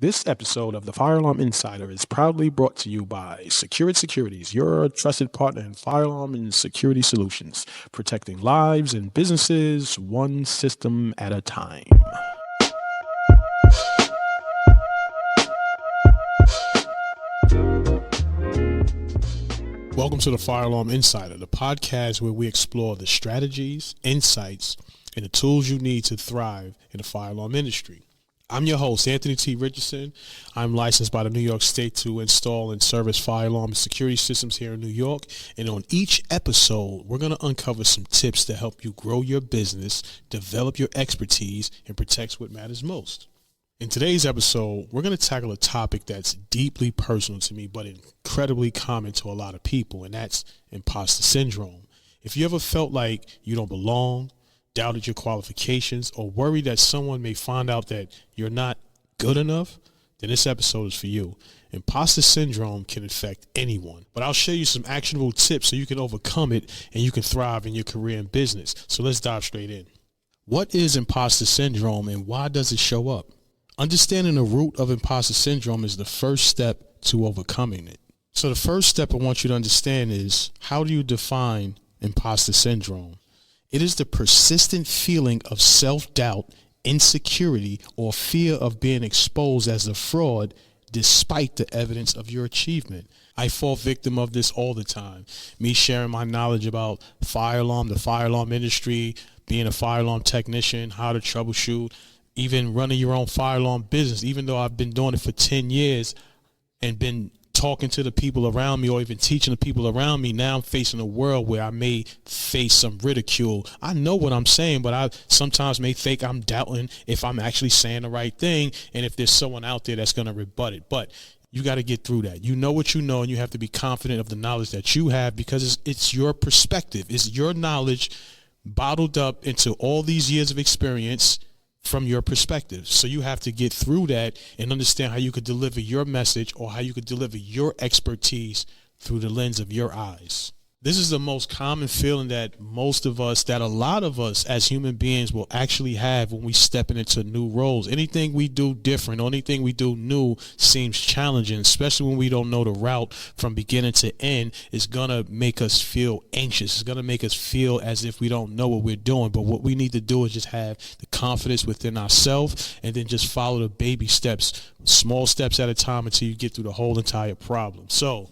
This episode of the Fire Alarm Insider is proudly brought to you by Secured Securities, your trusted partner in fire alarm and security solutions, protecting lives and businesses one system at a time. Welcome to the Fire Alarm Insider, the podcast where we explore the strategies, insights, and the tools you need to thrive in the fire alarm industry. I'm your host, Anthony T. Richardson. I'm licensed by the New York State to install and service fire alarm and security systems here in New York. And on each episode, we're going to uncover some tips to help you grow your business, develop your expertise, and protect what matters most. In today's episode, we're going to tackle a topic that's deeply personal to me, but incredibly common to a lot of people, and that's imposter syndrome. If you ever felt like you don't belong, doubted your qualifications, or worried that someone may find out that you're not good enough, then this episode is for you. Imposter syndrome can affect anyone, but I'll share you some actionable tips so you can overcome it and you can thrive in your career and business. So let's dive straight in. What is imposter syndrome and why does it show up? Understanding the root of imposter syndrome is the first step to overcoming it. So the first step I want you to understand is, how do you define imposter syndrome? It is the persistent feeling of self-doubt, insecurity, or fear of being exposed as a fraud despite the evidence of your achievement. I fall victim of this all the time. Me sharing my knowledge about fire alarm, the fire alarm industry, being a fire alarm technician, how to troubleshoot, even running your own fire alarm business. Even though I've been doing it for 10 years and been talking to the people around me or even teaching the people around me, now I'm facing a world where I may face some ridicule. I know what I'm saying, but I sometimes may think I'm doubting if I'm actually saying the right thing and if there's someone out there that's going to rebut it. But you got to get through that. You know what you know, and you have to be confident of the knowledge that you have, because it's your perspective. It's your knowledge bottled up into all these years of experience from your perspective. So you have to get through that and understand how you could deliver your message or how you could deliver your expertise through the lens of your eyes. This is the most common feeling that a lot of us as human beings will actually have when we step into new roles. Anything we do different, anything we do new seems challenging, especially when we don't know the route from beginning to end. It's going to make us feel anxious. It's going to make us feel as if we don't know what we're doing. But what we need to do is just have the confidence within ourselves and then just follow the baby steps, small steps at a time, until you get through the whole entire problem. So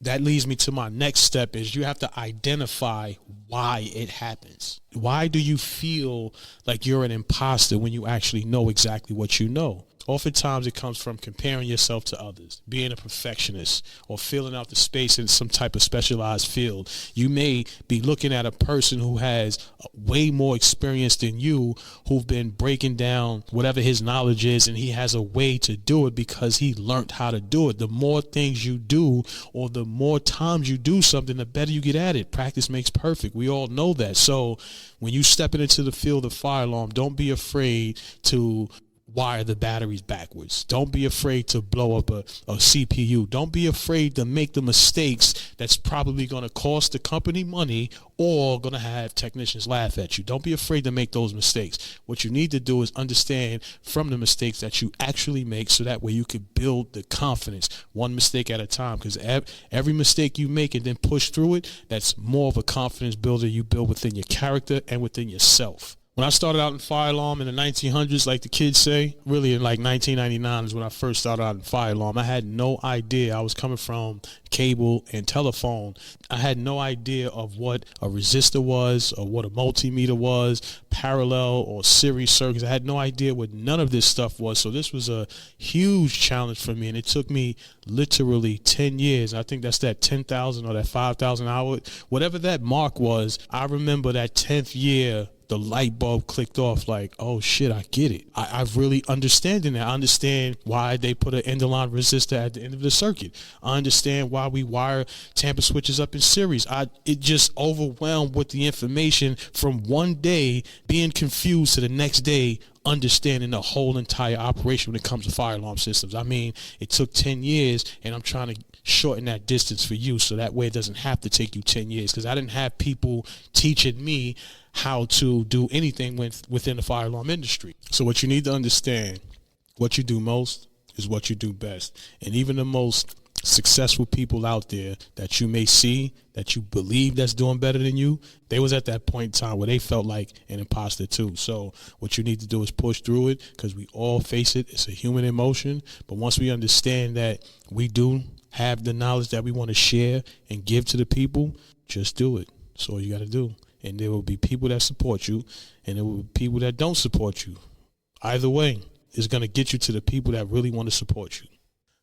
that leads me to my next step, is you have to identify why it happens. Why do you feel like you're an imposter when you actually know exactly what you know? Oftentimes it comes from comparing yourself to others, being a perfectionist, or filling out the space in some type of specialized field. You may be looking at a person who has way more experience than you, who've been breaking down whatever his knowledge is, and he has a way to do it because he learned how to do it. The more things you do, or the more times you do something, the better you get at it. Practice makes perfect. We all know that. So when you step into the field of fire alarm, don't be afraid to wire the batteries backwards. Don't be afraid to blow up a CPU. Don't be afraid to make the mistakes that's probably going to cost the company money or going to have technicians laugh at you. Don't be afraid to make those mistakes. What you need to do is understand from the mistakes that you actually make, so that way you can build the confidence one mistake at a time, because every mistake you make and then push through it, that's more of a confidence builder you build within your character and within yourself. When I started out in fire alarm in the 1900s, like the kids say, really in like 1999 is when I first started out in fire alarm. I had no idea. I was coming from cable and telephone. I had no idea of what a resistor was or what a multimeter was, parallel or series circuits. I had no idea what none of this stuff was. So this was a huge challenge for me, and it took me literally 10 years. I think that's that 10,000 or that 5,000 hour, whatever that mark was. I remember that 10th year, the light bulb clicked off, like, oh shit, I get it. I really understand it. I understand why they put an end of line resistor at the end of the circuit. I understand why we wire tamper switches up in series. It just overwhelmed with the information from one day being confused to the next day understanding the whole entire operation when it comes to fire alarm systems. I mean, it took 10 years, and I'm trying to shorten that distance for you so that way it doesn't have to take you 10 years, because I didn't have people teaching me how to do anything within the fire alarm industry. So what you need to understand, what you do most is what you do best. And even the most successful people out there that you may see, that you believe that's doing better than you, they was at that point in time where they felt like an imposter too. So what you need to do is push through it, because we all face it. It's a human emotion. But once we understand that we do have the knowledge that we want to share and give to the people, just do it. That's all you got to do. And there will be people that support you, and there will be people that don't support you. Either way, it's going to get you to the people that really want to support you.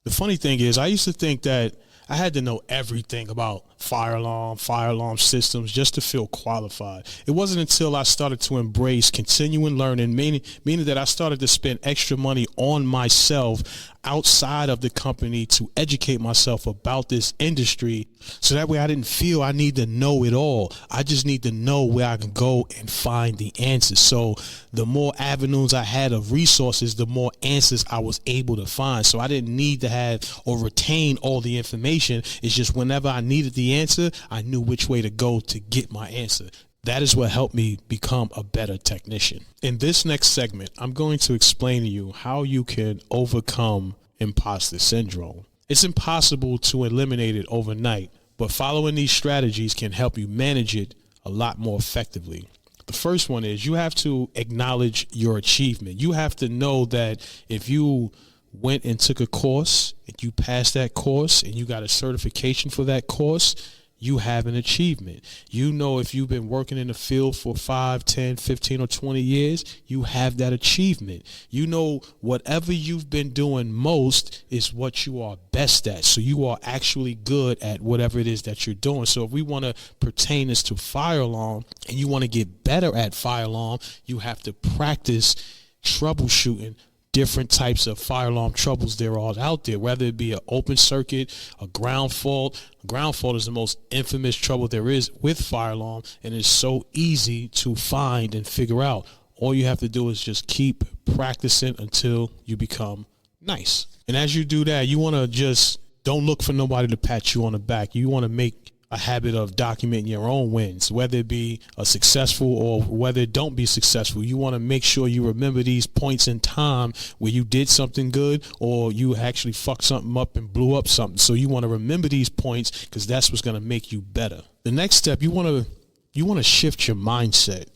The funny thing is, I used to think that I had to know everything about fire alarm systems just to feel qualified. It wasn't until I started to embrace continuing learning, meaning that I started to spend extra money on myself outside of the company to educate myself about this industry, so that way I didn't feel I need to know it all. I just need to know where I can go and find the answers. So the more avenues I had of resources, the more answers I was able to find. So I didn't need to have or retain all the information. It's just whenever I needed the answer, I knew which way to go to get my answer. That is what helped me become a better technician. In this next segment, I'm going to explain to you how you can overcome imposter syndrome. It's impossible to eliminate it overnight, but following these strategies can help you manage it a lot more effectively. The first one is you have to acknowledge your achievement. You have to know that if you went and took a course and you passed that course and you got a certification for that course, you have an achievement. You know, if you've been working in the field for 5, 10, 15, or 20 years, you have that achievement. You know, whatever you've been doing most is what you are best at. So you are actually good at whatever it is that you're doing. So if we want to pertain this to fire alarm and you want to get better at fire alarm, you have to practice troubleshooting different types of fire alarm troubles there are out there, whether it be an open circuit, a ground fault. Ground fault is the most infamous trouble there is with fire alarm, and it's so easy to find and figure out. All you have to do is just keep practicing until you become nice. And as you do that, you want to just don't look for nobody to pat you on the back. You want to make a habit of documenting your own wins, whether it be a successful or whether it don't be successful. You want to make sure you remember these points in time where you did something good or you actually fucked something up and blew up something. So you want to remember these points, because that's what's going to make you better. The next step, you want to shift your mindset.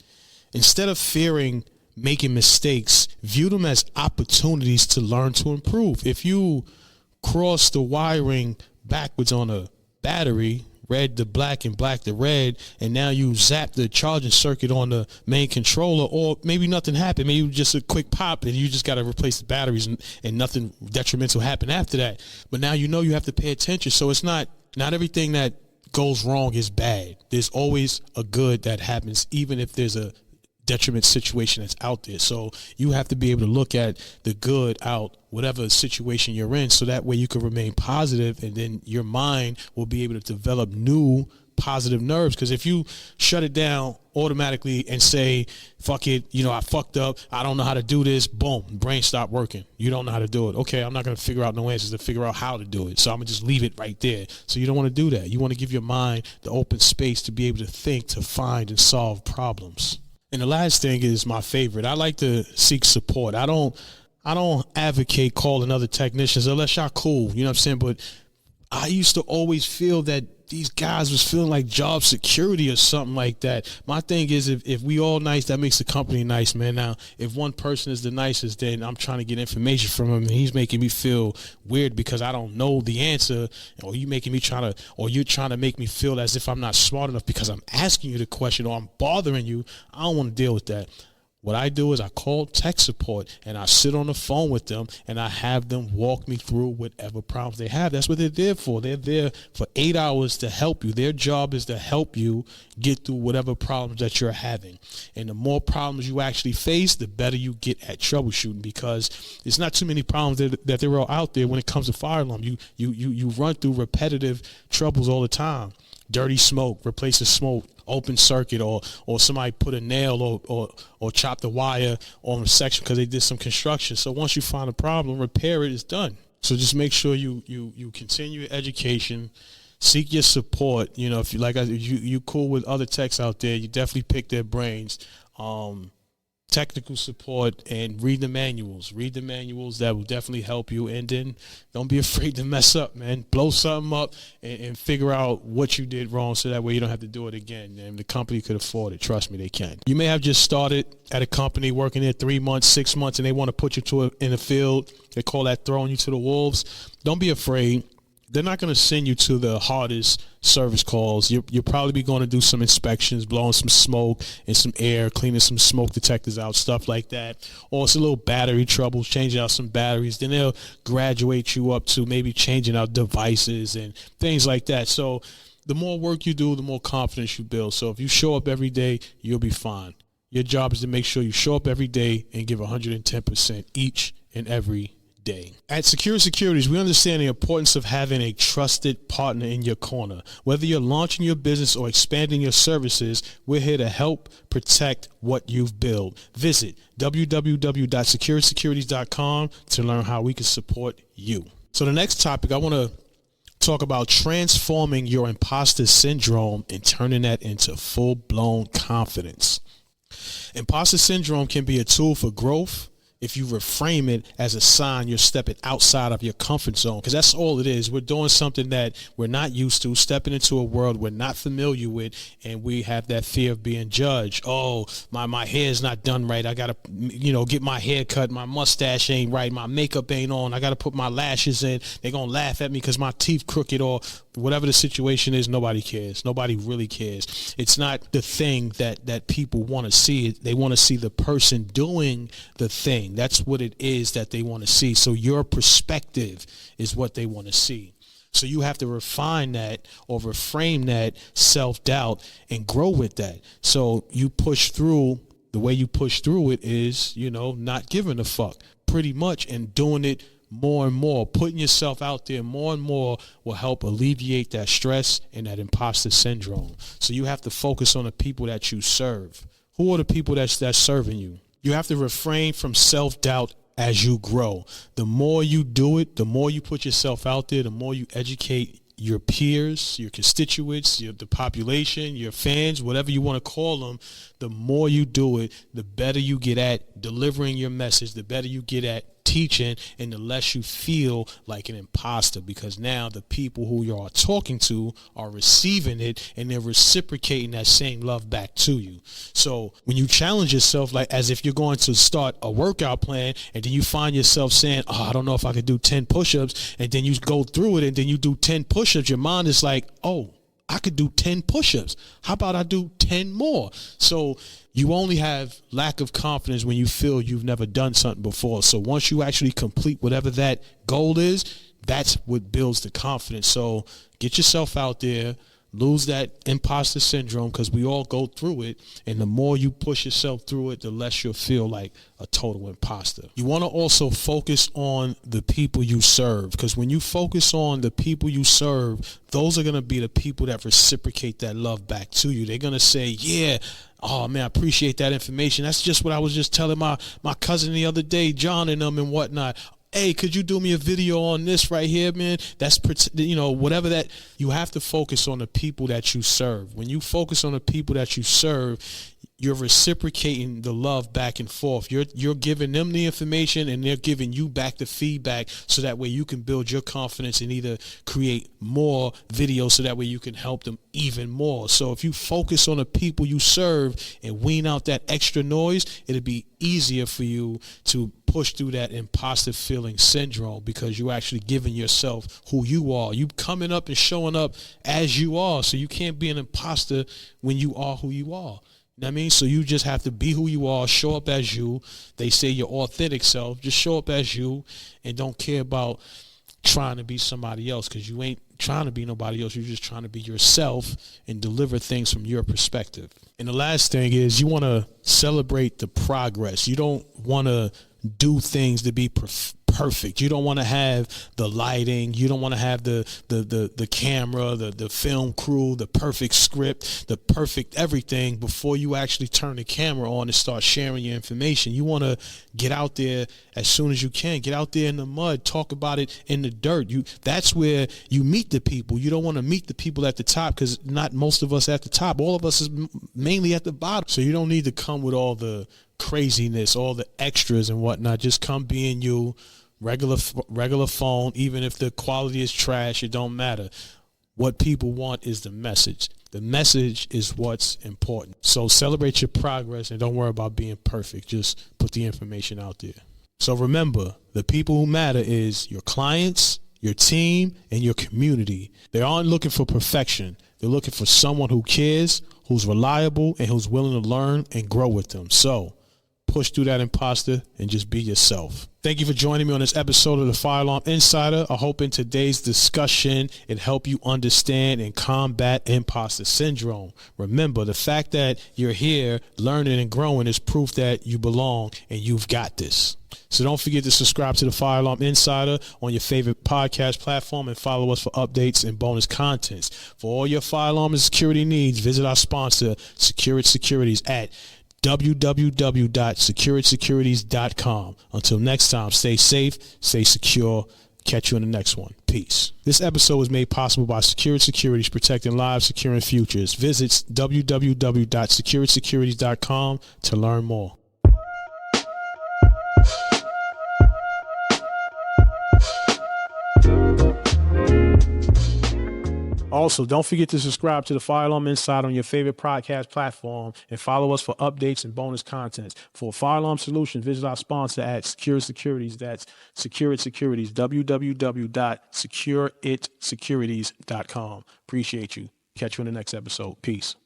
Instead of fearing making mistakes, view them as opportunities to learn to improve. If you cross the wiring backwards on a battery, red to black and black to red, and now you zap the charging circuit on the main controller, or maybe nothing happened, maybe just a quick pop and you just got to replace the batteries and nothing detrimental happened after that. But now you know you have to pay attention. So it's not everything that goes wrong is bad. There's always a good that happens, even if there's a detriment situation that's out there. So you have to be able to look at the good out whatever situation you're in, so that way you can remain positive, and then your mind will be able to develop new positive nerves. Because if you shut it down automatically and say, fuck it, I fucked up, I don't know how to do this, boom, brain stopped working. You don't know how to do it. Okay, I'm not going to figure out no answers to figure out how to do it, so I'm going to just leave it right there. So you don't want to do that. You want to give your mind the open space to be able to think, to find and solve problems. And the last thing is my favorite. I like to seek support. I don't advocate calling other technicians unless y'all cool, you know what I'm saying? But I used to always feel that these guys was feeling like job security or something like that. My thing is, if we all nice, that makes the company nice, man. Now, if one person is the nicest, then I'm trying to get information from him, and he's making me feel weird because I don't know the answer, or you're trying to make me feel as if I'm not smart enough because I'm asking you the question or I'm bothering you. I don't want to deal with that. What I do is I call tech support and I sit on the phone with them and I have them walk me through whatever problems they have. That's what they're there for. They're there for 8 hours to help you. Their job is to help you get through whatever problems that you're having. And the more problems you actually face, the better you get at troubleshooting, because it's not too many problems that there are out there when it comes to fire alarm. You run through repetitive troubles all the time. Dirty smoke, replace the smoke, open circuit, or somebody put a nail or chop the wire on a section because they did some construction. So once you find a problem, repair it, it's done. So just make sure you continue your education, seek your support. If you cool with other techs out there, you definitely pick their brains. technical support, and read the manuals. Read the manuals. That will definitely help you. And then don't be afraid to mess up, man. Blow something up and figure out what you did wrong, so that way you don't have to do it again. And the company could afford it. Trust me, they can. You may have just started at a company working there 3 months, 6 months, and they want to put you in the field. They call that throwing you to the wolves. Don't be afraid. They're not going to send you to the hardest service calls. You'll probably be going to do some inspections, blowing some smoke and some air, cleaning some smoke detectors out, stuff like that. Or it's a little battery trouble, changing out some batteries. Then they'll graduate you up to maybe changing out devices and things like that. So the more work you do, the more confidence you build. So if you show up every day, you'll be fine. Your job is to make sure you show up every day and give 110% each and every day. At Secure Securities, we understand the importance of having a trusted partner in your corner. Whether you're launching your business or expanding your services, we're here to help protect what you've built. Visit www.securesecurities.com to learn how we can support you. So the next topic, I want to talk about transforming your imposter syndrome and turning that into full-blown confidence. Imposter syndrome can be a tool for growth if you reframe it as a sign you're stepping outside of your comfort zone, because that's all it is. We're doing something that we're not used to, stepping into a world we're not familiar with, and we have that fear of being judged. Oh, my hair's not done right. I got to, get my hair cut. My mustache ain't right. My makeup ain't on. I got to put my lashes in. They're going to laugh at me because my teeth crooked, or whatever the situation is. Nobody cares. Nobody really cares. It's not the thing that people want to see. They want to see the person doing the thing. That's what it is that they want to see. So your perspective is what they want to see. So you have to refine that or reframe that self-doubt and grow with that. So you push through. The way you push through it is, not giving a fuck pretty much, and doing it more and more. Putting yourself out there more and more will help alleviate that stress and that imposter syndrome. So you have to focus on the people that you serve. Who are the people that's serving you? You have to refrain from self-doubt as you grow. The more you do it, the more you put yourself out there, the more you educate your peers, your constituents, the population, your fans, whatever you want to call them. The more you do it, the better you get at delivering your message, the better you get at teaching, and the less you feel like an imposter, because now the people who you are talking to are receiving it and they're reciprocating that same love back to you. So when you challenge yourself, like as if you're going to start a workout plan, and then you find yourself saying, I don't know if I could do 10 push-ups, and then you go through it and then you do 10 push-ups, your mind is like, I could do 10 push-ups. How about I do 10 more? So you only have lack of confidence when you feel you've never done something before. So once you actually complete whatever that goal is, that's what builds the confidence. So get yourself out there, lose that imposter syndrome, because we all go through it. And the more you push yourself through it, the less you'll feel like a total imposter. You want to also focus on the people you serve, because when you focus on the people you serve, those are going to be the people that reciprocate that love back to you. They're going to say, yeah, oh man, I appreciate that information. That's just what I was just telling my cousin the other day, John and them and whatnot. Hey, could you do me a video on this right here, man? That's, whatever that. You have to focus on the people that you serve. When you focus on the people that you serve, you're reciprocating the love back and forth. You're giving them the information, and they're giving you back the feedback, so that way you can build your confidence and either create more videos, so that way you can help them even more. So if you focus on the people you serve and wean out that extra noise, it'll be easier for you to push through that imposter feeling syndrome, because you're actually giving yourself who you are. You coming up and showing up as you are. So you can't be an imposter when you are who you are. You know what I mean? So you just have to be who you are, show up as you. They say your authentic self. Just show up as you, and don't care about trying to be somebody else, because you ain't trying to be nobody else. You're just trying to be yourself and deliver things from your perspective. And the last thing is, you want to celebrate the progress. You don't want to do things to be perfect. You don't want to have the lighting. You don't want to have the camera, the film crew, the perfect script, the perfect everything before you actually turn the camera on and start sharing your information. You want to get out there as soon as you can. Get out there in the mud. Talk about it in the dirt. That's where you meet the people. You don't want to meet the people at the top, because not most of us at the top. All of us is mainly at the bottom. So you don't need to come with all the craziness, all the extras and whatnot. Just come being you, regular phone. Even if the quality is trash, it don't matter. What people want is the message. The message is what's important. So celebrate your progress and don't worry about being perfect. Just put the information out there. So remember, the people who matter is your clients, your team, and your community. They aren't looking for perfection. They're looking for someone who cares, who's reliable, and who's willing to learn and grow with them. So push through that imposter and just be yourself. Thank you for joining me on this episode of the Fire Alarm Insider. I hope in today's discussion it helped you understand and combat imposter syndrome. Remember, the fact that you're here learning and growing is proof that you belong and you've got this. So don't forget to subscribe to the Fire Alarm Insider on your favorite podcast platform and follow us for updates and bonus contents. For all your fire alarm and security needs, visit our sponsor, Security Securities, at www.securitysecurities.com. Until next time, stay safe, stay secure. Catch you in the next one. Peace. This episode was made possible by Security Securities, protecting lives, securing futures. Visit www.securitysecurities.com to learn more. Also, don't forget to subscribe to the Fire Alarm Insider on your favorite podcast platform and follow us for updates and bonus contents. For fire alarm solutions, visit our sponsor at Security Securities. That's Security Securities, www.securitysecurities.com. Appreciate you. Catch you in the next episode. Peace.